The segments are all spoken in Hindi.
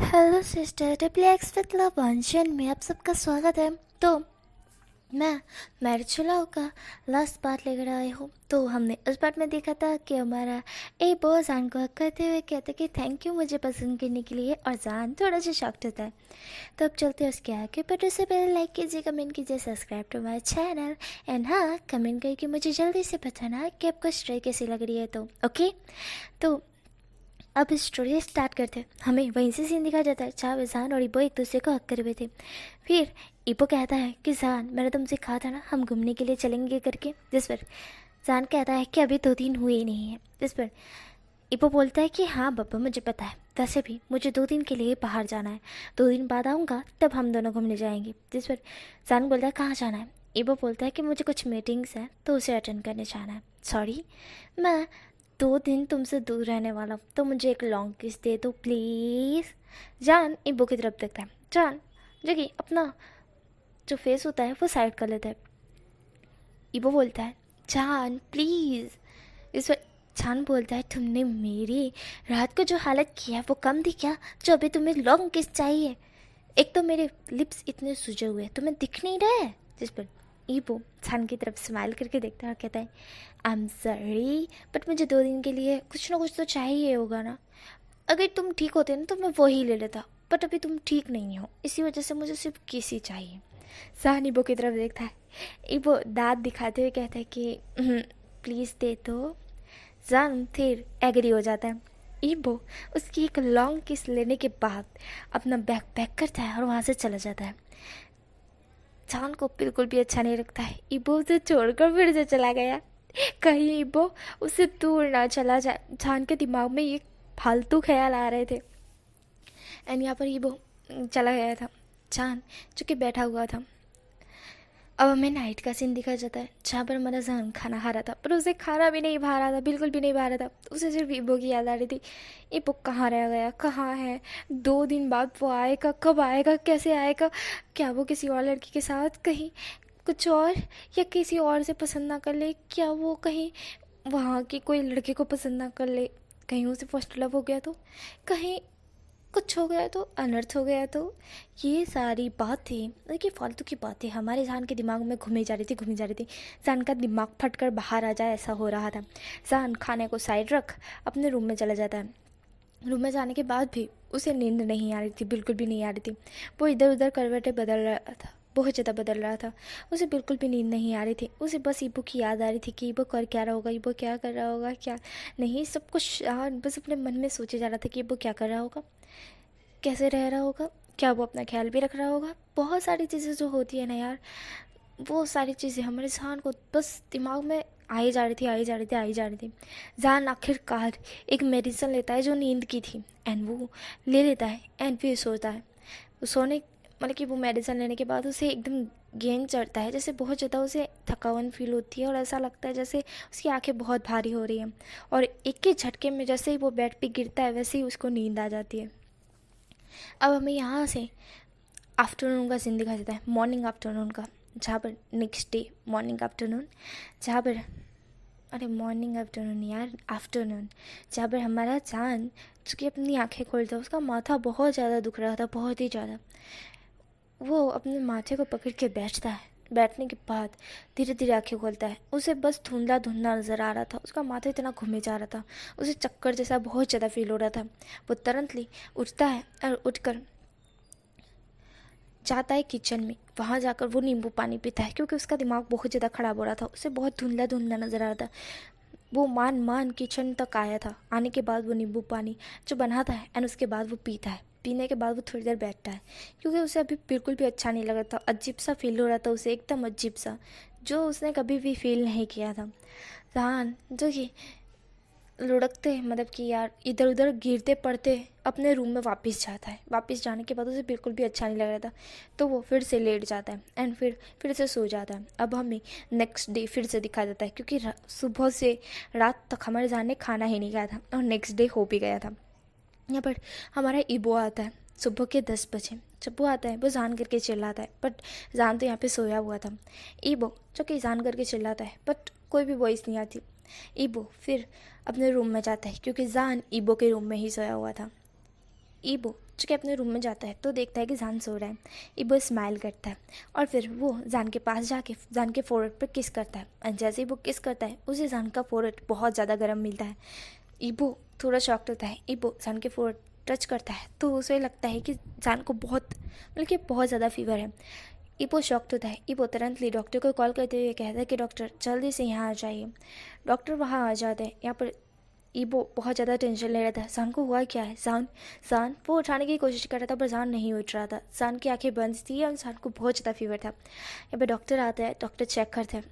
Hello sister, triple X with love वंशन में आप सबका स्वागत है। तो मैं मैरिचुलाओ का लास्ट पार्ट लेकर आई हूँ। तो हमने उस पार्ट में देखा था कि हमारा ए बॉस जान को हक करते हुए कहते कि थैंक यू मुझे पसंद करने के लिए, और जान थोड़ा सा शॉक्ड होता है। तो अब चलते हैं उसके आगे, बट उससे पहले लाइक कीजिए, कमेंट कीजिए, subscribe to my channel. And हाँ, कमेंट करके मुझे जल्दी से बताना कि आपको स्टोरी कैसी लग रही है। तो ओके, तो अब स्टोरी स्टार्ट करते हैं। हमें वहीं से सीन दिखाया जाता है जहाँ जान और इबो एक दूसरे को हक करे हुए थे। फिर इबो कहता है कि जान, मैंने तुमसे कहा था ना हम घूमने के लिए चलेंगे करके। जिस पर जान कहता है कि अभी 2 दिन हुए ही नहीं है। जिस पर इबो बोलता है कि हाँ बब्बा, मुझे पता है, वैसे भी मुझे 2 दिन के लिए बाहर जाना है, 2 दिन बाद आऊँगा तब हम दोनों घूमने जाएंगे। जिस पर जान बोलता है कहाँ जाना है। इबो बोलता है कि मुझे कुछ मीटिंग्स हैं तो उसे अटेंड करने जाना है। सॉरी, मैं 2 दिन तुमसे दूर रहने वाला हूँ, तो मुझे एक लॉन्ग किस दे दो प्लीज़। जान इबो की तरफ देखता है। जान जो कि अपना जो फेस होता है वो साइड कर लेता है। इबो बोलता है जान प्लीज़। इस पर जान बोलता है तुमने मेरी रात को जो हालत किया वो कम थी क्या, जो अभी तुम्हें लॉन्ग किस चाहिए? एक तो मेरे लिप्स इतने सूजे हुए तुम्हें दिख नहीं रहे। जिस पर ईबो जान की तरफ स्माइल करके देखता है और कहता है आई एम सॉरी, बट मुझे 2 दिन के लिए कुछ ना कुछ तो चाहिए होगा ना। अगर तुम ठीक होते ना तो मैं वही ले लेता, बट अभी तुम ठीक नहीं हो, इसी वजह से मुझे सिर्फ किसी चाहिए। जान ईबो की तरफ देखता है। ईबो दांत दिखाते हुए कहता है कि प्लीज़ दे दो। जान फिर एग्री हो जाता है। ईबो उसकी एक लॉन्ग किस लेने के बाद अपना बैग पैक करता है और वहाँ से चला जाता है। जान को बिल्कुल भी अच्छा नहीं लगता है। ईबो उसे छोड़कर फिर से चला गया। कहीं ईबो उससे दूर ना चला जाए। जान के दिमाग में ये फालतू ख्याल आ रहे थे। एंड यहाँ पर ईबो चला गया था। जान जो कि बैठा हुआ था। अब हमें नाइट का सीन दिखाया जाता है जहाँ पर हमारा जान खाना खा रहा था, पर उसे खाना भी नहीं भा रहा था, बिल्कुल भी नहीं भा रहा था। उसे सिर्फ ईबो की याद आ रही थी। ईबो कहाँ रह गया, कहाँ है, 2 दिन बाद वो आएगा, कब आएगा, कैसे आएगा, क्या वो किसी और लड़की के साथ कहीं कुछ और, या किसी और से पसंद ना कर ले, क्या वो कहीं वहाँ के कोई लड़के को पसंद ना कर ले, कहीं उसे फर्स्ट लव हो गया तो, कहीं कुछ हो गया तो, अनर्थ हो गया तो। ये सारी बातें, देखिए फालतू की बातें हमारे जान के दिमाग में घूमी जा रही थी। जान का दिमाग फटकर बाहर आ जाए ऐसा हो रहा था। जान खाने को साइड रख अपने रूम में चला जाता है। रूम में जाने के बाद भी उसे नींद नहीं आ रही थी, बिल्कुल भी नहीं आ रही थी। वो इधर उधर करवटें बदल रहा था, बहुत ज़्यादा बदल रहा था। उसे बिल्कुल भी नींद नहीं आ रही थी। उसे बस ईबो की याद आ रही थी कि ईबो कर क्या रहा होगा, ईबो क्या कर रहा होगा, क्या नहीं, सब कुछ बस अपने मन में सोचे जा रहा था कि ईबो क्या कर रहा होगा, कैसे रह रहा होगा, क्या वो अपना ख्याल भी रख रहा होगा। बहुत सारी चीज़ें जो होती है ना यार, वो सारी चीज़ें हमारे जान को बस दिमाग में आई जा रही थी, आई जा रही थी, आई जा रही थी। जान आखिरकार एक मेडिसिन लेता है जो नींद की थी, एंड वो ले लेता है एंड फिर सोता है। वो सोने मतलब कि वो मेडिसिन लेने के बाद उसे एकदम गेंद चढ़ता है, जैसे बहुत ज़्यादा उसे थकावन फील होती है और ऐसा लगता है जैसे उसकी आंखें बहुत भारी हो रही हैं। और एक ही झटके में जैसे ही वो बेड पे गिरता है वैसे ही उसको नींद आ जाती है। अब हमें यहाँ से आफ्टरनून का सीन दिखाया जाता है, मॉर्निंग आफ्टरनून का, जहाँ पर नेक्स्ट डे मॉर्निंग आफ्टरनून, जहाँ पर अरे मॉर्निंग आफ्टरनून यार, आफ्टरनून, जहाँ पर हमारा जान जो कि अपनी आंखें खोलता है, उसका माथा बहुत ज़्यादा दुख रहा था, बहुत ही ज़्यादा। वो अपने माथे को पकड़ के बैठता है। बैठने के बाद धीरे धीरे आंखें खोलता है। उसे बस धुंधला धुंधला नज़र आ रहा था, उसका माथा इतना घूमे जा रहा था, उसे चक्कर जैसा बहुत ज़्यादा फील हो रहा था। वो तुरंतली उठता है और उठकर जाता है किचन में। वहाँ जाकर वो नींबू पानी पीता है क्योंकि उसका दिमाग बहुत ज़्यादा ख़राब हो रहा था, उसे बहुत धुंधला धुंधला नज़र आ रहा था। वो मान मान किचन तक आया था। आने के बाद वो नींबू पानी जो बनाता है एंड उसके बाद वो पीता है। पीने के बाद वो थोड़ी देर बैठता है क्योंकि उसे अभी बिल्कुल भी अच्छा नहीं लग रहा था, अजीब सा फील हो रहा था उसे, एकदम अजीब सा, जो उसने कभी भी फील नहीं किया था। जान जो कि लुढ़कते मतलब कि यार इधर उधर गिरते पड़ते अपने रूम में वापस जाता है। वापस जाने के बाद उसे बिल्कुल भी अच्छा नहीं लग रहा था, तो वो फिर से लेट जाता है एंड फिर से सो जाता है। अब हमें नेक्स्ट डे फिर से दिखा जाता है क्योंकि सुबह से रात तक हमारे जान ने खाना ही नहीं खाया था और नेक्स्ट डे हो भी गया था। यहाँ पर हमारा ईबो आता है सुबह के 10 बजे। जब वो आता है वो जान करके चिल्लाता है, बट जान तो यहाँ पे सोया हुआ था। ईबो जो कि जान करके चिल्लाता है बट कोई भी वॉइस नहीं आती। ईबो फिर अपने रूम में जाता है क्योंकि जान ईबो के रूम में ही सोया हुआ था। ईबो चूँकि अपने रूम में जाता है तो देखता है कि जान सो रहा है। ईबो स्माइल करता है और फिर वो जान के पास जाके जान के फोrehead पर किस करता है। और जैसे ही वो किस करता है उसे जान का फोrehead बहुत ज़्यादा गर्म मिलता है। ईबो थोड़ा शॉक्ड होता है। ईबो जान के फोrehead टच करता है तो उसे लगता है कि जान को बहुत ज़्यादा फीवर है। ईबो शॉक्ड होता है। ईबो तुरंतली डॉक्टर को कॉल करते हुए कहता है कि डॉक्टर जल्दी से यहाँ आ जाइए। डॉक्टर वहाँ आ जाते हैं। यहाँ पर ईबो बहुत ज़्यादा टेंशन ले रहा था। जान को हुआ क्या है। जान वो उठाने की कोशिश कर रहा था पर जान नहीं उठ रहा था। जान की आंखें बंद थी और जान को बहुत ज़्यादा फीवर था। यहाँ पर डॉक्टर आता है। डॉक्टर चेक करते हैं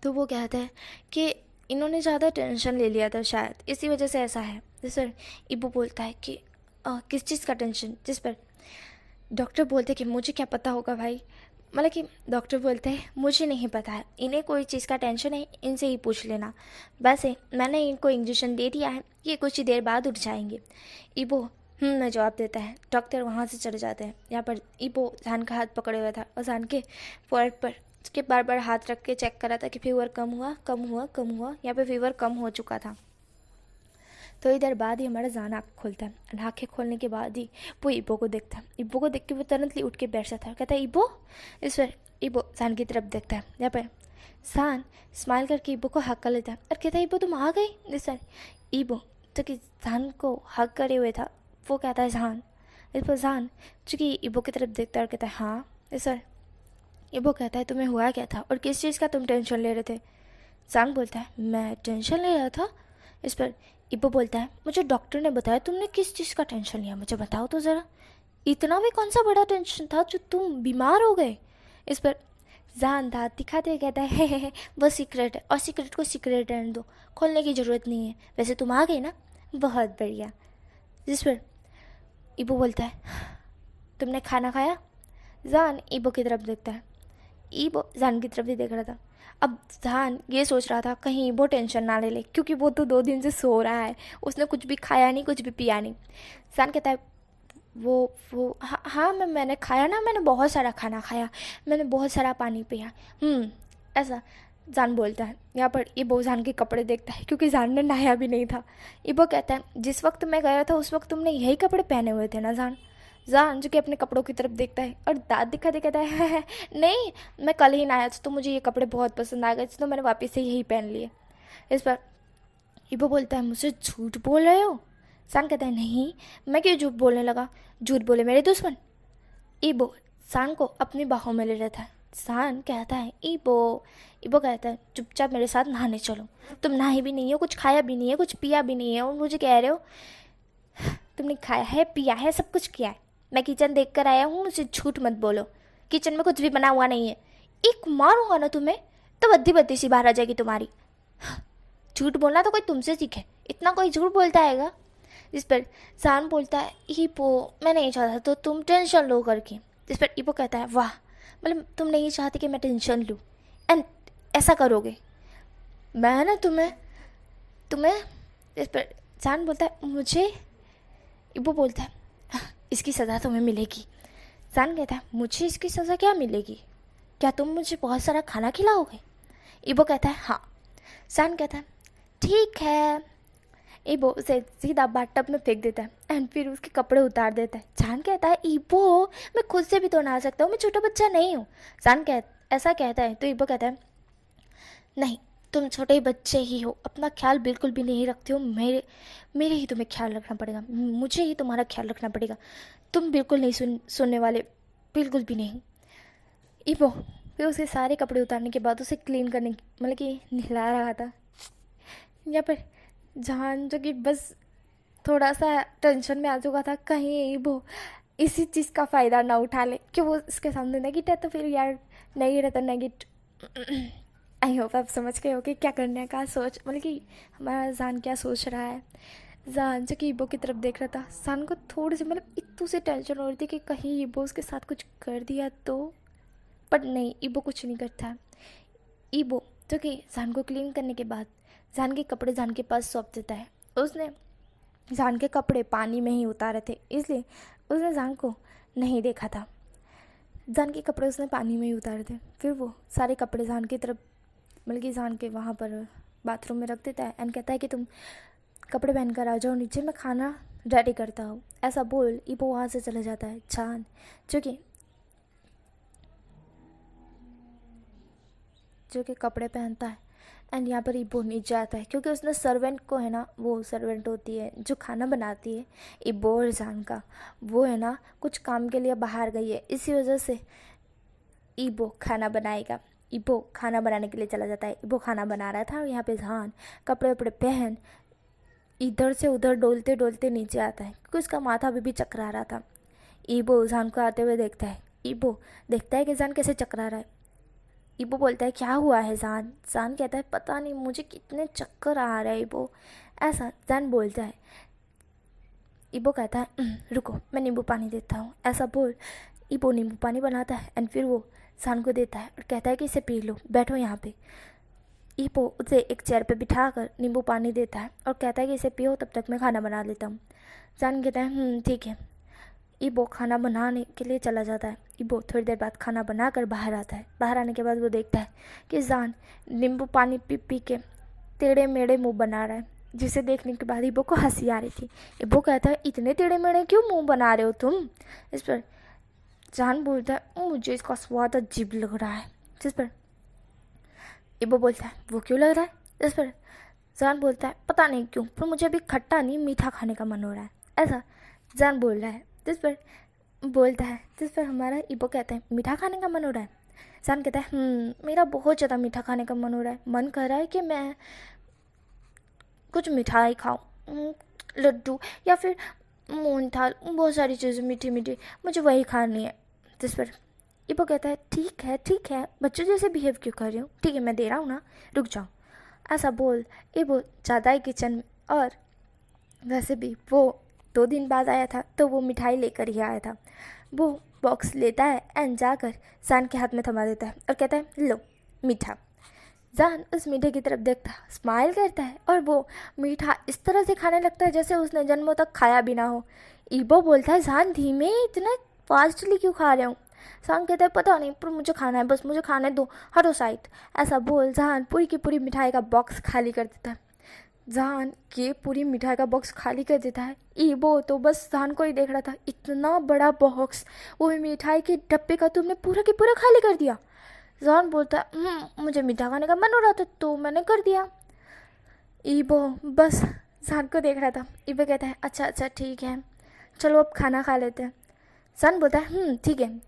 तो वो कहता है कि इन्होंने ज़्यादा टेंशन ले लिया था शायद, इसी वजह से ऐसा है। सर ईबो बोलता है कि किस चीज़ का टेंशन। जिस पर डॉक्टर बोलते कि मुझे क्या पता होगा भाई, मतलब कि डॉक्टर बोलते हैं मुझे नहीं पता है, इन्हें कोई चीज़ का टेंशन है, इनसे ही पूछ लेना। वैसे मैंने इनको इंजेक्शन दे दिया है, ये कुछ ही देर बाद उठ जाएंगे। ईबो मैं जवाब देता है। डॉक्टर वहाँ से चले जाते हैं। यहाँ पर ईबो जान का हाथ पकड़े हुआ था और जान के फोrehead पर उसके बार बार हाथ रख के चेक कर रहा था कि फीवर कम हुआ कम हुआ कम हुआ। यहाँ पे फीवर कम हो चुका था। थोड़ी देर बाद ही हमारा जान आँख खोलता है और आँखें खोलने के बाद ही वो ईबो को देखता है। ईबो को देख के वो तुरंतली उठ के बैठ जाता है। कहता है ईबो। इस पर ईबो जान की तरफ देखता है। यहाँ पर जान स्माइल करके ईबो को हक कर लेता है और कहता है ईबो तुम आ गई। इस पर ईबो जो कि जान को हक करे हुए था वो कहता है जान। इस पर जान चूँकि ईबो की तरफ देखता है और कहता है हाँ। इस पर ईबो कहता है तुम्हें हुआ क्या था और किस चीज़ का तुम टेंशन ले रहे थे। जान बोलता है मैं टेंशन ले रहा था। इस पर ईबो बोलता है मुझे डॉक्टर ने बताया तुमने किस चीज़ का टेंशन लिया, मुझे बताओ तो ज़रा, इतना भी कौन सा बड़ा टेंशन था जो तुम बीमार हो गए। इस पर जान दांत दिखाते हुए कहता है हे, वो सीक्रेट है और सीक्रेट को सीक्रेट रहने दो, खोलने की ज़रूरत नहीं है। वैसे तुम आ गए ना, बहुत बढ़िया। जिस पर ईबो बोलता है तुमने खाना खाया। जान ईबो की तरफ देखता है। ईबो जान की तरफ ही देख रहा था। अब जान ये सोच रहा था कहीं ईबो टेंशन ना ले ले, क्योंकि वो तो 2 दिन से सो रहा है, उसने कुछ भी खाया नहीं, कुछ भी पिया नहीं। जान कहता है वो हाँ मैंने खाया ना, मैंने बहुत सारा खाना खाया, मैंने बहुत सारा पानी पिया। ऐसा जान बोलता है। यहाँ पर ईबो जान के कपड़े देखता है क्योंकि जान ने नहाया भी नहीं था। ईबो कहता है जिस वक्त मैं गया था उस वक्त तुमने यही कपड़े पहने हुए थे ना जान। जान जो कि अपने कपड़ों की तरफ देखता है और दांत दिखाते कहता है नहीं, मैं कल ही नहाया था तो मुझे ये कपड़े बहुत पसंद आ गए तो मैंने वापस से यही पहन लिए। इस पर ईबो बोलता है मुझसे झूठ बोल रहे हो। जान कहता है नहीं, मैं क्यों झूठ बोलने लगा, झूठ बोले मेरे दुश्मन। ईबो जान को अपनी बाहों में ले लेता है। जान कहता है ईबो कहता है चुपचाप मेरे साथ नहाने चलो, तुम नहाए भी नहीं हो, कुछ खाया भी नहीं है, कुछ पिया भी नहीं है और मुझे कह रहे हो तुमने खाया है पिया है सब कुछ किया है। मैं किचन देख कर आया हूँ, मुझे झूठ मत बोलो, किचन में कुछ भी बना हुआ नहीं है। एक मारूंगा ना तुम्हें तो बद्दी बद्दी सी बाहर आ जाएगी तुम्हारी। झूठ बोलना तो कोई तुमसे सीखे, इतना कोई झूठ बोलता हैगा। जिस पर जान बोलता है ईबो मैं नहीं चाहता तो तुम टेंशन लो करके। जिस पर ईबो कहता है वाह, मतलब तुम नहीं चाहते कि मैं टेंशन लूँ एंड ऐसा करोगे, मैं ना तुम्हें तुम्हें इस पर जान बोलता है मुझे। ईबो बोलता है इसकी सज़ा तुम्हें मिलेगी। जान कहता है मुझे इसकी सज़ा क्या मिलेगी, क्या तुम मुझे बहुत सारा खाना खिलाओगे। ईबो कहता है हाँ। जान कहता है ठीक है। ईबो उसे सीधा बाथटब में फेंक देता है एंड फिर उसके कपड़े उतार देता है। जान कहता है ईबो मैं खुद से भी तो नहा सकता हूँ, मैं छोटा बच्चा नहीं हूँ। जान ऐसा कहता है तो ईबो कहता है नहीं, तुम छोटे बच्चे ही हो, अपना ख्याल बिल्कुल भी नहीं रखते हो, मेरे ही तुम्हें ख्याल रखना पड़ेगा, मुझे ही तुम्हारा ख्याल रखना पड़ेगा, तुम बिल्कुल नहीं सुनने वाले, बिल्कुल भी नहीं। ईबो फिर उसके सारे कपड़े उतारने के बाद उसे क्लीन करने मतलब कि नहला रहा था। यहाँ पर जान जो कि बस थोड़ा सा टेंशन में आ चुका था कहीं ईबो इसी चीज़ का फ़ायदा ना उठा ले कि वो इसके सामने नेगेट है तो फिर यार नहीं रहता नेगेट। आई होप आप समझ गए हो कि क्या करने का सोच, मतलब कि हमारा जान क्या सोच रहा है। जान जो कि ईबो की तरफ देख रहा था। जान को थोड़ी सी मतलब इतू से टेंशन हो रही थी कि कहीं ईबो उसके साथ कुछ कर दिया तो, बट नहीं, ईबो कुछ नहीं करता है। ईबो जो कि जान को क्लीन करने के बाद जान के कपड़े जान के पास सौंप देता है। उसने जान के कपड़े पानी में ही उतारे थे इसलिए उसने जान को नहीं देखा था। जान के कपड़े उसने पानी में ही उतारे थे। फिर वो सारे कपड़े जान की तरफ मतलब कि जान के वहाँ पर बाथरूम में रख देता है एंड कहता है कि तुम कपड़े पहन कर आ जाओ नीचे, मैं खाना रेडी करता हूँ। ऐसा बोल ईबो वहाँ से चला जाता है। जान जो कि कपड़े पहनता है एंड यहाँ पर ईबो नीचे आता है क्योंकि उसने सर्वेंट को है ना, वो सर्वेंट होती है जो खाना बनाती है ईबो और जान का, वो है ना कुछ काम के लिए बाहर गई है, इसी वजह से ईबो खाना बनाएगा। ईबो खाना बनाने के लिए चला जाता है। ईबो खाना बना रहा था और यहाँ पे जान कपड़े वपड़े पहन इधर से उधर डोलते डोलते नीचे आता है क्योंकि उसका माथा अभी भी चकरा रहा था। ईबो जान को आते हुए देखता है। ईबो देखता है कि जान कैसे चकरा रहा है। ईबो बोलता है क्या हुआ है जान? जान कहता है पता नहीं, मुझे कितने चक्कर आ रहे हैं ईबो, ऐसा जान बोलता है। ईबो कहता है रुको मैं नींबू पानी देता हूँ। ऐसा बोल ईबो नींबू पानी बनाता है एंड फिर वो जान को देता है और कहता है कि इसे पी लो, बैठो यहाँ पे। ईबो उसे एक चेयर पे बिठा कर नींबू पानी देता है और कहता है कि इसे पियो, तब तक मैं खाना बना लेता हूँ। जान कहता है ठीक है। ईबो खाना बनाने के लिए चला जाता है। ईबो थोड़ी देर बाद खाना बनाकर बाहर आता है। बाहर आने के बाद वो देखता है कि जान नींबू पानी पी पी के टेढ़े मेढ़े मुंह बना रहा है, जिसे देखने के बाद ईबो को हंसी आ रही थी। ईबो कहता है इतने टेढ़े मेढ़े क्यों मुंह बना रहे हो तुम? इस पर जान बोलता है मुझे इसका स्वाद अजीब लग रहा है। जिस पर ईबो बोलता है वो क्यों लग रहा है? इस पर जान बोलता है पता नहीं क्यों, पर मुझे अभी खट्टा नहीं मीठा खाने का मन हो रहा है, ऐसा जान बोल रहा है। जिस पर बोलता है, जिस पर हमारा ईबो कहता है मीठा खाने का मन हो रहा है। जान कहता है मेरा बहुत ज़्यादा मीठा खाने का मन हो रहा है, मन कर रहा है कि मैं कुछ मिठाई खाऊं, लड्डू या फिर मोहनथाल, बहुत सारी चीज़ें मीठी मीठी, मुझे वही खानी है। जिस पर ईबो कहता है ठीक है बच्चों जैसे बिहेव क्यों कर रही हूँ, ठीक है मैं दे रहा हूँ ना, रुक जाओ। ऐसा बोल ईबो जाता है किचन में और वैसे भी वो 2 दिन बाद आया था तो वो मिठाई लेकर ही आया था। वो बॉक्स लेता है एंड जाकर जान के हाथ में थमा देता है और कहता है लो मीठा। जान उस मीठे की तरफ देखता है, स्माइल करता है और वो मीठा इस तरह से खाने लगता है जैसे उसने जन्मों तक खाया भी ना हो। ईबो बोलता है जान धीमे इतना फास्टली क्यों खा रहे हो? जान कहता है पता नहीं पर मुझे खाना है, बस मुझे खाने दो, हटो साइड। ऐसा बोल जान पूरी की पूरी मिठाई का बॉक्स खाली कर देता है। जान के पूरी मिठाई का बॉक्स खाली कर देता है। ईबो तो बस जान को ही देख रहा था, इतना बड़ा बॉक्स वो मिठाई के डब्बे का तुमने पूरा के पूरा खाली कर दिया। जान बोलता है मुझे मीठा खाने का मन हो रहा था तो मैंने कर दिया। ईबो बस जान को देख रहा था। ईबो कहता है अच्छा ठीक है, चलो अब खाना खा लेते हैं। जान बोलता है ठीक है।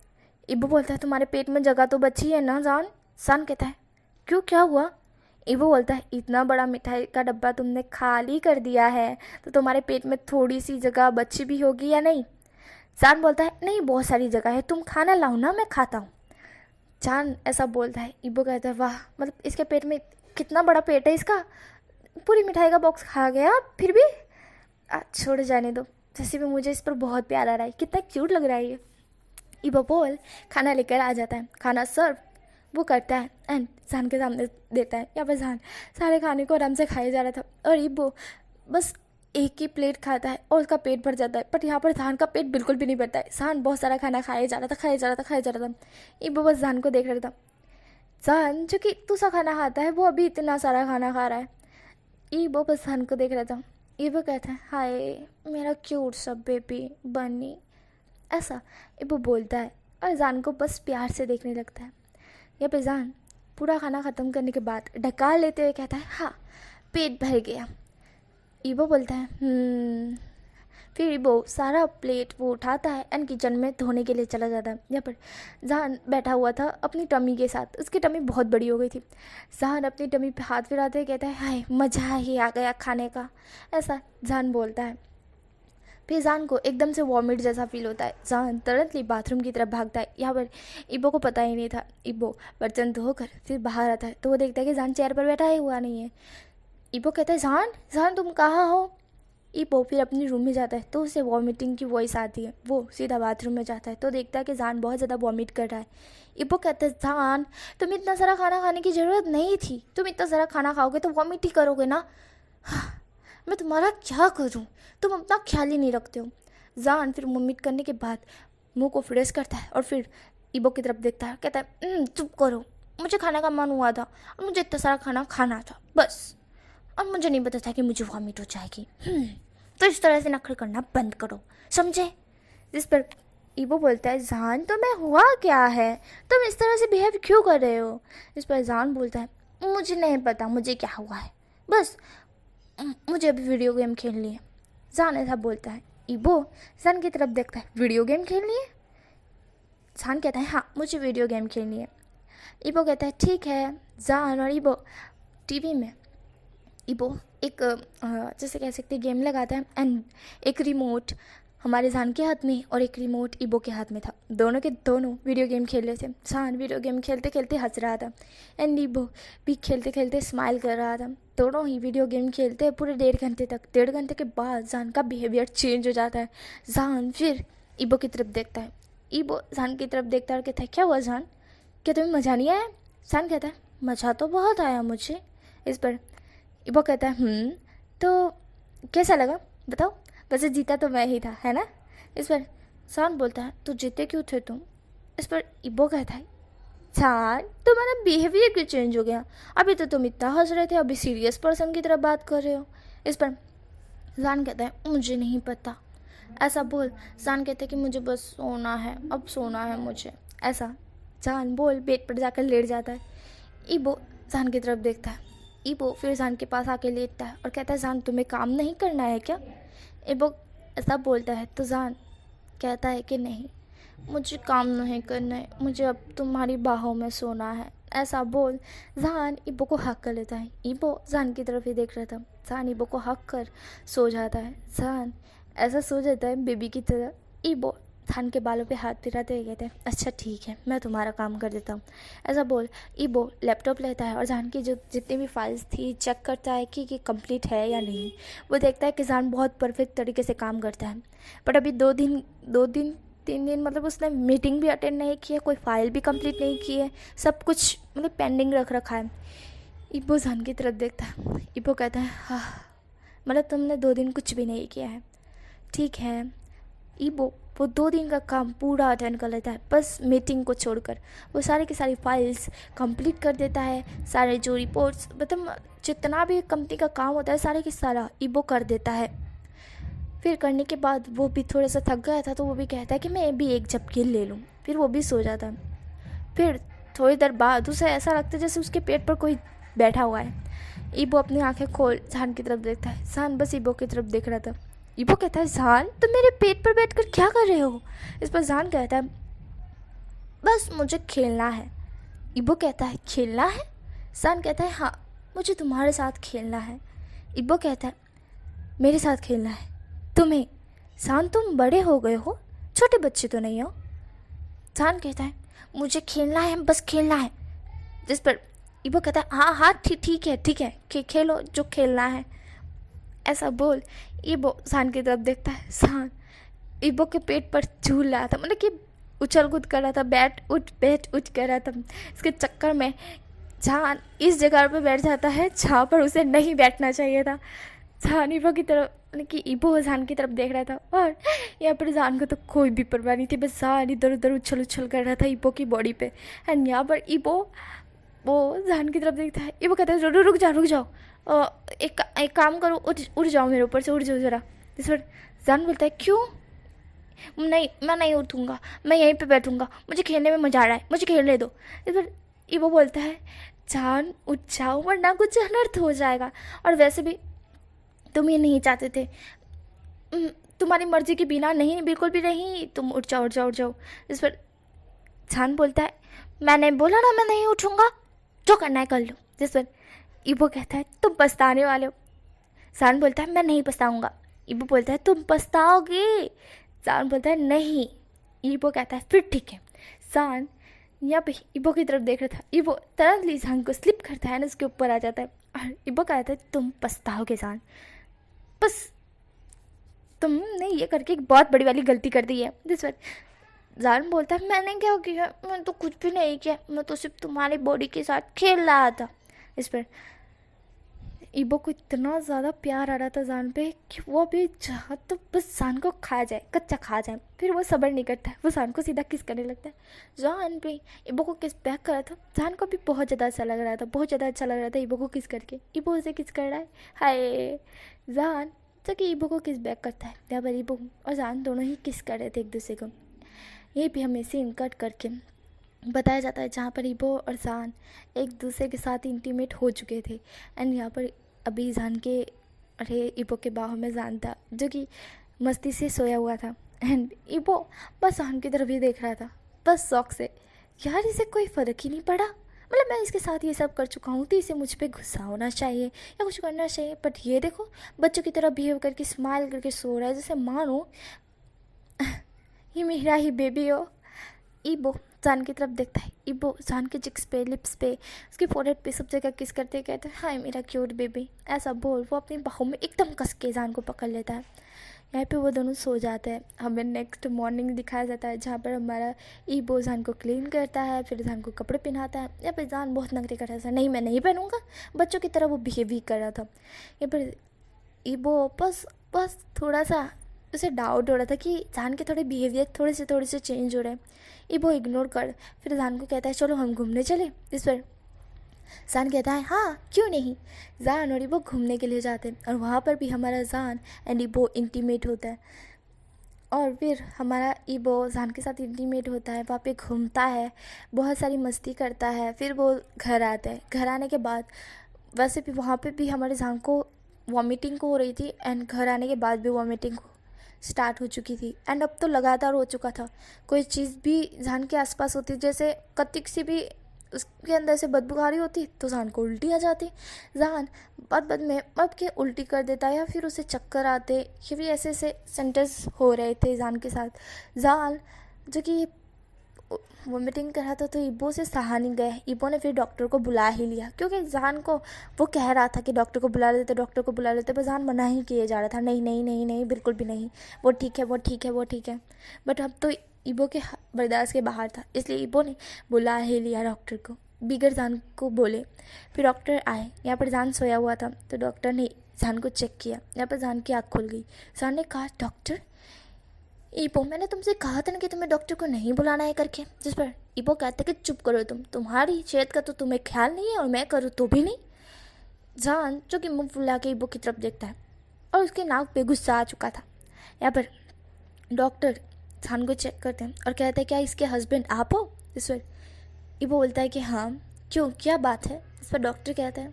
ईबो बोलता है तुम्हारे पेट में जगह तो बची है ना जान? जान कहता है क्यों, क्या हुआ? ईबो बोलता है इतना बड़ा मिठाई का डब्बा तुमने खाली कर दिया है तो तुम्हारे पेट में थोड़ी सी जगह बची भी होगी या नहीं? जान बोलता है नहीं बहुत सारी जगह है, तुम खाना लाओ ना मैं खाता हूँ। जान ऐसा बोलता है। ईबो कहता है वाह, मतलब इसके पेट में कितना बड़ा पेट है इसका, पूरी मिठाई का बॉक्स खा गया फिर भी। छोड़ जाने दो, जैसे भी मुझे इस पर बहुत प्यार आ रहा है, कितना क्यूट लग रहा है ये। ईबो बोल खाना लेकर आ जाता है, खाना सर्व वो करता है एंड जान के सामने देता है। यहाँ पर जान सारे खाने को आराम से खाया जा रहा था और ईबो बस एक ही प्लेट खाता है और उसका पेट भर जाता है, बट यहाँ पर जान का पेट बिल्कुल भी नहीं भरता है। जान बहुत सारा खाना खाया जा रहा था। ईबो बस जान को देख रहा था। जान जो कि तू सा खाना खाता है वो अभी इतना सारा खाना खा रहा है। ईबो बस जान को देख रहा था। ईबो कहता है हाय मेरा क्यूट सा बेबी बनी, ऐसा ईबो बोलता है और जान को बस प्यार से देखने लगता है। यहाँ पे जान पूरा खाना ख़त्म करने के बाद ढका लेते हुए कहता है हाँ पेट भर गया। ईबो बोलता है फिर ईबो सारा प्लेट वो उठाता है एंड किचन में धोने के लिए चला जाता है। यहाँ पर जान बैठा हुआ था अपनी टमी के साथ, उसकी टमी बहुत बड़ी हो गई थी। जान अपनी टमी पे हाथ फिराते हुए कहता है हाय मज़ा ही आ गया खाने का, ऐसा जान बोलता है। फिर जान को एकदम से वॉमिट जैसा फील होता है। जान तुरंत बाथरूम की तरफ भागता है। यहाँ पर ईबो को पता ही नहीं था। ईबो बर्तन धोकर फिर बाहर आता है तो वो देखता है कि जान चेयर पर बैठा ही हुआ नहीं है। ईबो कहता है जान तुम कहाँ हो? ईबो फिर अपनी रूम में जाता है तो उसे वॉमिटिंग की वॉइस आती है। वो सीधा बाथरूम में जाता है तो देखता है कि जान बहुत ज़्यादा वॉमिट कर रहा है। ईबो कहता है जान तुम इतना सारा खाना खाने की ज़रूरत नहीं थी, तुम इतना सारा खाना खाओगे तो वॉमिट ही करोगे ना। मैं तुम्हारा क्या करूं, तुम अपना ख्याल ही नहीं रखते हो। जान फिर वॉमिट करने के बाद मुंह को फ्रेश करता है और फिर ईबो की तरफ देखता है, कहता है चुप करो, मुझे खाने का मन हुआ था और मुझे इतना सारा खाना खाना था बस, और मुझे नहीं पता था कि मुझे वॉमिट हो जाएगी। तो इस तरह से नखरे करना बंद करो, समझे। जिस पर ईबो बोलता है जान तो मैं हुआ क्या है, तुम इस तरह से बिहेव क्यों कर रहे हो। इस पर जान बोलता है मुझे नहीं पता मुझे क्या हुआ है, बस मुझे अभी वीडियो गेम खेलनी है। जान ऐसा बोलता है। ईबो जान की तरफ देखता है, वीडियो गेम खेलनी है। जान कहता है हाँ मुझे वीडियो गेम खेलनी है। ईबो कहता है ठीक है। जान और ईबो टीवी में, ईबो एक जैसे कह सकते गेम लगाता है एंड एक रिमोट हमारे जान के हाथ में और एक रिमोट ईबो के हाथ में था। दोनों के दोनों वीडियो गेम खेल रहे थे। जान वीडियो गेम खेलते खेलते हंस रहा था एंड ईबो भी खेलते खेलते स्माइल कर रहा था। दोनों ही वीडियो गेम खेलते हैं पूरे 1.5 घंटे तक। 1.5 घंटे के बाद जान का बिहेवियर चेंज हो जाता है। जान फिर ईबो की तरफ देखता है। ईबो जान की तरफ देखता है और कहता है क्या हुआ जान, क्या तुम्हें मज़ा नहीं आया। जान कहता है मज़ा तो बहुत आया मुझे। इस पर ईबो कहता है तो कैसा लगा बताओ, वैसे जीता तो मैं ही था है ना। इस पर जान बोलता है तो जीते क्यों थे तुम। इस पर ईबो कहता है जान तुम्हारा बिहेवियर क्यों चेंज हो गया, अभी तो तुम इतना हंस रहे थे अभी सीरियस पर्सन की तरह बात कर रहे हो। इस पर जान कहता है मुझे नहीं पता। ऐसा बोल जान कहता है कि मुझे बस सोना है, अब सोना है मुझे। ऐसा जान बोल बेड पर जाकर लेट जाता है। ईबो जान की तरफ देखता है। ईबो फिर जान के पास आके लेटता है और कहता है जान तुम्हें काम नहीं करना है क्या। ईबो ऐसा बोलता है तो जान कहता है कि नहीं मुझे काम नहीं करना है, मुझे अब तुम्हारी बाहों में सोना है। ऐसा बोल जान ईबो को हक कर लेता है। ईबो जान की तरफ ही देख रहा था। जान ईबो को हक कर सो जाता है। जान ऐसा सो जाता है बेबी की तरह। ईबो जान के बालों पे हाथ फिराते हुए कहते हैं अच्छा ठीक है मैं तुम्हारा काम कर देता हूँ। ऐसा बोल ईबो लैपटॉप लेता है और जान की जो जितनी भी फाइल्स थी चेक करता है कि कंप्लीट है या नहीं। वो देखता है कि जान बहुत परफेक्ट तरीके से काम करता है। बट अभी 3 दिन मतलब उसने मीटिंग भी अटेंड नहीं की है, कोई फाइल भी कंप्लीट नहीं की है, सब कुछ मतलब पेंडिंग रख रखा है। ईबो जान की तरफ देखता है। ईबो कहता है हाँ मतलब तुमने 2 दिन कुछ भी नहीं किया है, ठीक है। ईबो वो 2 दिन का काम पूरा अटेंड कर लेता है, बस मीटिंग को छोड़कर वो सारी की सारी फाइल्स कंप्लीट कर देता है। सारे जो रिपोर्ट्स मतलब जितना भी कंपनी का काम होता है सारे की सारा ईबो कर देता है। फिर करने के बाद वो भी थोड़ा सा थक गया था तो वो भी कहता है कि मैं भी एक झपकी ले लूँ, फिर वो भी सो जाता है। फिर थोड़ी देर बाद उसे ऐसा लगता है जैसे उसके पेट पर कोई बैठा हुआ है। ईबो अपनी आंखें खोल जान की तरफ देखता है। जान बस ईबो की तरफ देख रहा था। ईबो कहता है जान तुम मेरे पेट पर बैठकर क्या कर रहे हो। इस पर जान कहता है बस मुझे खेलना है। ईबो कहता है खेलना है। जान कहता है हाँ मुझे तुम्हारे साथ खेलना है। ईबो कहता है मेरे साथ खेलना है तुम्हें। जान तुम बड़े हो गए हो, छोटे बच्चे तो नहीं हो। जान कहता है मुझे खेलना है, बस खेलना है। जिस पर ईबो कहता है हाँ हाँ ठीक है खेलो जो खेलना है। ऐसा बोल ईबो जान की तरफ देखता है। जान ईबो के पेट पर झूल रहा था, मतलब कि उछल कूद कर रहा था, बैठ उठ कर रहा था। इसके चक्कर में जान इस जगह पर बैठ जाता है जहाँ पर उसे नहीं बैठना चाहिए था। जान ईबो की तरफ मतलब कि ईबो जान की तरफ देख रहा था और यहाँ पर जान को तो कोई भी परवाह नहीं थी, बस जान इधर उधर उछल कर रहा था ईबो की बॉडी पे। एंड यहाँ पर ईबो वो जान की तरफ देखता है। ईबो कहता है रुक जाओ एक काम करो, उठ जाओ मेरे ऊपर से, उठ जाओ ज़रा। इस पर जान बोलता है क्यों, नहीं मैं नहीं उठूँगा, मैं यहीं पे बैठूँगा, मुझे खेलने में मज़ा आ रहा है, मुझे खेलने दो। इस पर ईबो बोलता है जान उठ जाओ वरना कुछ अनर्थ हो जाएगा, और वैसे भी तुम ये नहीं चाहते थे, तुम्हारी मर्जी के बिना नहीं बिल्कुल भी नहीं, तुम उठ जाओ। इस पर जान बोलता है मैंने बोला ना मैं नहीं उठूँगा, जो करना है कर लो। जिस पर ईबो कहता है तुम पछताने वाले हो। जान बोलता है मैं नहीं पछताऊँगा। ईबो बोलता है तुम पछताओगे। जान बोलता है नहीं। ईबो कहता है फिर ठीक है। जान यहाँ पे ईबो की तरफ देख रहा था। ईबो तुरंत जान को स्लिप करता है ना, उसके ऊपर आ जाता है और ईबो कहता है तुम पछताओगे जान, बस तुमने ये करके एक बहुत बड़ी वाली गलती कर दी है। जिस पर जान बोलता है मैंने क्या किया, मैं तो कुछ भी नहीं किया, मैं तो सिर्फ तुम्हारी बॉडी के साथ खेल रहा था। इस पर ईबो को इतना ज़्यादा प्यार आ रहा था जान पे कि वो अभी चाह तो बस जान को खा जाए, कच्चा खा जाए। फिर वो सब्र नहीं करता है, वो जान को सीधा किस करने लगता है। जान पे ईबो को किस बैक करा था। जान को भी बहुत ज़्यादा अच्छा लग रहा था ईबो को किस करके। ईबो उसे किस कर रहा है। हाय जान जो कि ईबो को किस बैक करता है। यहाँ पर ईबो और जान दोनों ही किस कर रहे थे एक दूसरे को। ये भी हमें सीन कट करके बताया जाता है जहाँ पर ईबो और जान एक दूसरे के साथ इंटीमेट हो चुके थे। एंड यहाँ पर अभी जान के अरे ईबो के बाहों में जान था जो कि मस्ती से सोया हुआ था। एंड ईबो बस जान की तरफ ही देख रहा था, बस शौक से। यार इसे कोई फ़र्क ही नहीं पड़ा, मतलब मैं इसके साथ ये सब कर चुका हूँ तो इसे मुझ पर गुस्सा होना चाहिए या कुछ करना चाहिए। बट ये देखो बच्चों की तरह बिहेव करके स्माइल करके सो रहा है जैसे मानो ये मेरा ही बेबी हो। ईबो जान की तरफ देखता है। ईबो जान के चिक्स पे, लिप्स पे, उसकी फोrehead पे सब जगह किस करते कहते हैं हाय मेरा क्यूट बेबी, ऐसा बोल वो अपनी बाहों में एकदम कस के जान को पकड़ लेता है। यहाँ पे वो दोनों सो जाते हैं। हमें नेक्स्ट मॉर्निंग दिखाया जाता है जहाँ पर हमारा ईबो जान को क्लीन करता है, फिर जान को कपड़े पहनाता है। यहाँ पर जान बहुत नखरे कर रहा था, नहीं मैं नहीं पहनूंगा, बच्चों की तरह वो बिहेव ही कर रहा था। यहाँ पर ईबो बस थोड़ा सा उसे डाउट हो रहा था कि जान के थोड़े बिहेवियर थोड़े से चेंज हो रहे हैं। ईबो इग्नोर कर फिर जान को कहता है चलो हम घूमने चले। इस पर जान कहता है हाँ क्यों नहीं। जान और ईबो घूमने के लिए जाते हैं और वहाँ पर भी हमारा जान एंड ईबो इंटीमेट होता है। और फिर हमारा ईबो जान के साथ इंटीमेट होता है, वहाँ पे घूमता है, बहुत सारी मस्ती करता है। फिर वो घर आता है। घर आने के बाद वैसे भी वहाँ पे भी हमारे जान को वॉमिटिंग को हो रही थी एंड घर आने के बाद भी वॉमिटिंग स्टार्ट हो चुकी थी। एंड अब तो लगातार हो चुका था। कोई चीज़ भी जान के आसपास होती, जैसे कतिक सी भी उसके अंदर से बदबू आ रही होती तो जान को उल्टी आ जाती। जान बाद में अब के उल्टी कर देता या फिर उसे चक्कर आते, ये भी ऐसे ऐसे सेंटर्स हो रहे थे जान के साथ। जान जो कि वॉमिटिंग कर रहा था तो ईबो से सहा नहीं गया। ईबो ने फिर डॉक्टर को बुला ही लिया क्योंकि जान को वो कह रहा था कि डॉक्टर को बुला लेते पर जान मना ही किए जा रहा था, नहीं नहीं नहीं नहीं बिल्कुल भी नहीं, वो ठीक है। बट अब तो ईबो के बर्दाश्त के बाहर था, इसलिए ईबो ने बुला ही लिया डॉक्टर को बिगर जान को बोले। फिर डॉक्टर आए। यहाँ पर जान सोया हुआ था तो डॉक्टर ने जान को चेक किया। यहाँ पर जान की आँख खुल गई। जान ने कहा डॉक्टर ईबो मैंने तुमसे कहा था ना कि तुम्हें डॉक्टर को नहीं बुलाना है करके। जिस पर ईबो कहते कि चुप करो तुम्हारी सेहत का तो तुम्हें ख्याल नहीं है और मैं करूँ तो भी नहीं। जान जो कि मुंह फुला के ईबो की तरफ देखता है और उसके नाक पे गुस्सा आ चुका था। यहाँ पर डॉक्टर जान को चेक करते हैं और कहते हैं क्या इसके हस्बैंड आप हो। इस पर ईबो बोलता है कि हाँ क्यों क्या बात है। इस पर डॉक्टर कहता है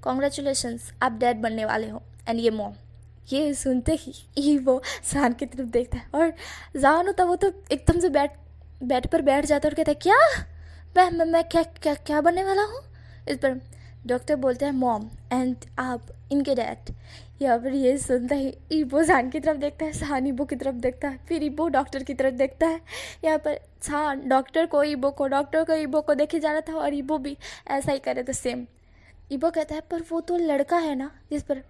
कॉन्ग्रेचुलेशंस आप डैड बनने वाले हो एंड ये मॉम। ये सुनते ही वो जान की तरफ देखता है और जान होता वो तो एकदम से बेड पर बैठ जाता है और कहता है क्या मैं क्या बनने वाला हूँ। इस पर डॉक्टर बोलते हैं मॉम एंड आप इनके डैड। या फिर ये सुनता ही ईबो जान की तरफ देखता है, जान ईबो की तरफ देखता है, फिर ईबो डॉक्टर की तरफ देखता है। यहाँ पर जान डॉक्टर को ईबो को देखे जा रहा था और ईबो भी ऐसा ही कर रहे थे सेम। ईबो कहता है पर वो तो लड़का है ना। जिस पर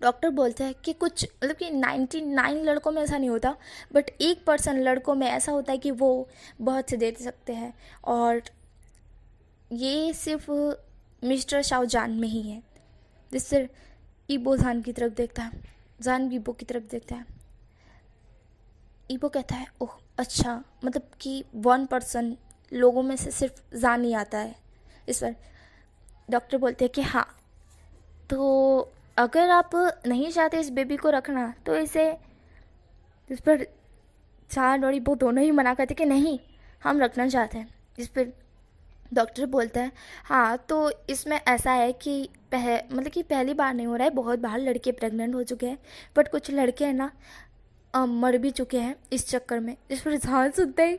डॉक्टर बोलते हैं कि कुछ मतलब कि 99 लड़कों में ऐसा नहीं होता बट 1% लड़कों में ऐसा होता है कि वो बहुत से दे सकते हैं और ये सिर्फ मिस्टर शाहजहान में ही है। जिससे ईबो जान की तरफ देखता है, जान ईबो की तरफ देखता है। ईबो कहता है ओह अच्छा मतलब कि 1% लोगों में से सिर्फ जान ही आता है। इस पर डॉक्टर बोलते हैं कि हाँ तो अगर आप नहीं चाहते इस बेबी को रखना तो इसे। इस पर जान और ईबो दोनों ही मना करते कि नहीं हम रखना चाहते हैं। इस पर डॉक्टर बोलता है हाँ तो इसमें ऐसा है कि मतलब कि पहली बार नहीं हो रहा है, बहुत बार लड़के प्रेग्नेंट हो चुके हैं बट कुछ लड़के हैं ना मर भी चुके हैं इस चक्कर में। इस पर जान सुनते ही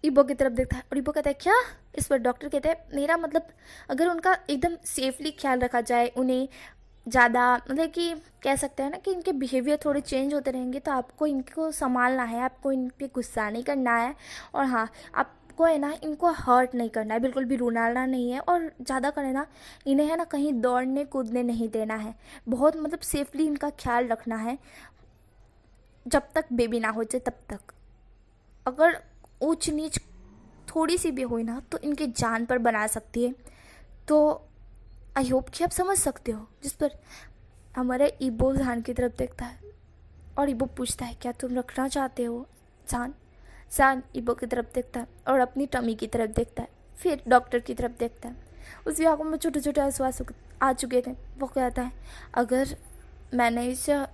ईबो की तरफ देखता है और ईबो कहता है क्या। इस पर डॉक्टर कहते हैं मेरा मतलब अगर उनका एकदम सेफली ख्याल रखा जाए, उन्हें ज़्यादा मतलब कि कह सकते हैं ना कि इनके बिहेवियर थोड़े चेंज होते रहेंगे तो आपको इनको संभालना है, आपको इन पर गुस्सा नहीं करना है और हाँ आपको है ना इनको हर्ट नहीं करना है, बिल्कुल भी रुलाना नहीं है और ज़्यादा करें ना इन्हें है ना कहीं दौड़ने कूदने नहीं देना है, बहुत मतलब सेफली इनका ख्याल रखना है जब तक बेबी ना हो जाए तब तक। अगर ऊंच नीच थोड़ी सी भी हुई ना तो इनकी जान पर बना सकती है। तो आई होप कि आप समझ सकते हो। जिस पर हमारे ईबो जान की तरफ देखता है और ईबो पूछता है क्या तुम रखना चाहते हो जान। जान ईबो की तरफ देखता है और अपनी टमी की तरफ देखता है, फिर डॉक्टर की तरफ देखता है। उसकी आंखों में छोटे छोटे आंसू आ चुके थे। वो कहता है अगर मैंने इसे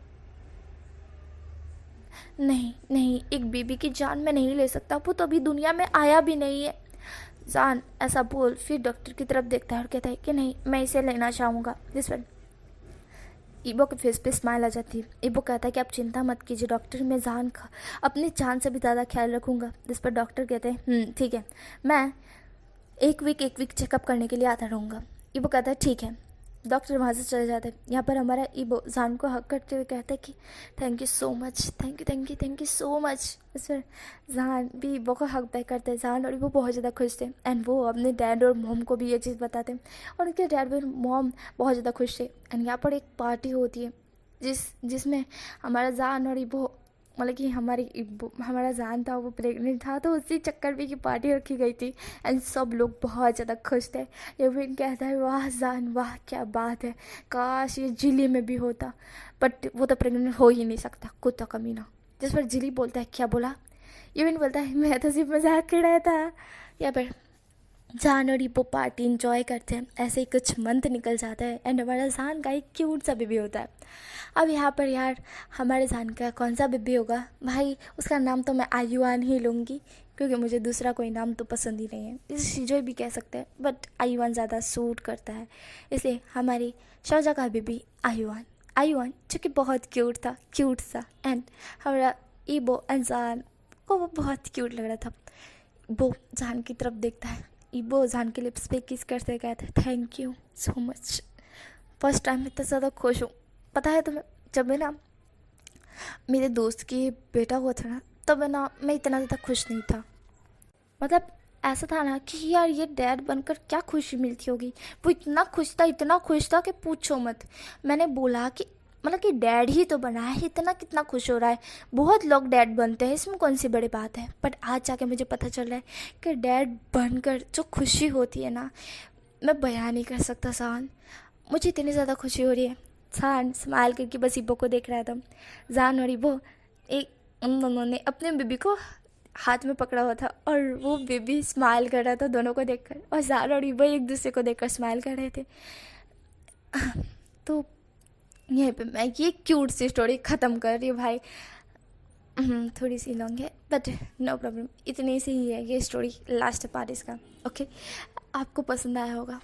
नहीं नहीं, एक बेबी की जान मैं नहीं ले सकता, वो तो अभी दुनिया में आया भी नहीं है। जान ऐसा बोल फिर डॉक्टर की तरफ देखता है और कहता है कि नहीं, मैं इसे लेना चाहूँगा। जिस पर ईबो के फेस पे स्माइल आ जाती है। ईबो कहता है कि आप चिंता मत कीजिए डॉक्टर, मैं जान का अपनी जान से भी ज़्यादा ख्याल रखूँगा। जिस पर डॉक्टर कहते हैं ठीक है, मैं एक वीक चेकअप करने के लिए आता रहूँगा। ईबो कहता है ठीक है। डॉक्टर वहाँ से चले जाते हैं। यहाँ पर हमारा ईबो जान को हक करते हुए कहता है कि thank you so much, thank you so much. इस पर जान भी ईबो को हक बैक करते हैं। जान और ईबो बहुत ज़्यादा खुश थे एंड वो अपने डैड और मॉम को भी ये चीज़ बताते हैं और उनके डैड और मॉम बहुत ज़्यादा खुश थे। एंड यहाँ पर एक पार्टी होती है जिसमें हमारा जान और ईबो, मतलब कि हमारा जान था वो प्रेग्नेंट था, तो उसी चक्कर में की पार्टी रखी गई थी एंड सब लोग बहुत ज़्यादा खुश थे। ये भी कहता है वाह जान वाह क्या बात है, काश ये जिली में भी होता, बट वो तो प्रेग्नेंट हो ही नहीं सकता, कुत्ता कमीना। जिस पर जिली बोलता है क्या बोला। ये भी बोलता है मैं तो सिर्फ मजाक कर रहा था। या पर जान और ईबो पार्टी इंजॉय करते हैं। ऐसे ही कुछ मंथ निकल जाता है एंड हमारा जान का एक क्यूट सा बेबी होता है। अब यहाँ पर यार हमारे जान का कौन सा बेबी होगा भाई, उसका नाम तो मैं आयुआन ही लूँगी क्योंकि मुझे दूसरा कोई नाम तो पसंद ही नहीं है। इसे शिजोय भी कह सकते हैं बट आयुआन ज़्यादा सूट करता है, इसलिए हमारी शौजा का बेबी आयुआन जो कि बहुत क्यूट सा एंड हमारा ईबो एंड जान को वो बहुत क्यूट लग रहा था। वो जान की तरफ देखता है, ईबो जान के लिप्स पे किस करते कहते हैं thank you so much. First time इतना ज़्यादा खुश हूँ। पता है तुम्हें, जब मैं ना मेरे दोस्त की बेटा हुआ था ना, तब मैं इतना ज़्यादा खुश नहीं था। मतलब ऐसा था ना कि यार ये डैड बनकर क्या खुशी मिलती होगी। वो इतना खुश था कि पूछो मत। मैंने बोला कि मतलब कि डैड ही तो बना है, इतना कितना खुश हो रहा है। बहुत लोग डैड बनते हैं, इसमें कौन सी बड़ी बात है। बट आज जाके मुझे पता चल रहा है कि डैड बनकर जो खुशी होती है ना, मैं बयान नहीं कर सकता सान। मुझे इतनी ज़्यादा खुशी हो रही है। सान स्माइल करके बस ईबो को देख रहा था। जान और ईबो उन दोनों ने अपने बेबी को हाथ में पकड़ा हुआ था और वो बेबी स्माइल कर रहा था दोनों को देखकर, और जान और ईबो एक दूसरे को देखकर स्माइल कर रहे थे। तो यहीं पे मैं ये क्यूट सी स्टोरी ख़त्म कर रही हूँ भाई। थोड़ी सी लॉन्ग है बट नो प्रॉब्लम, इतनी सी ही है ये स्टोरी, लास्ट पार्ट इसका। ओके, आपको पसंद आया होगा।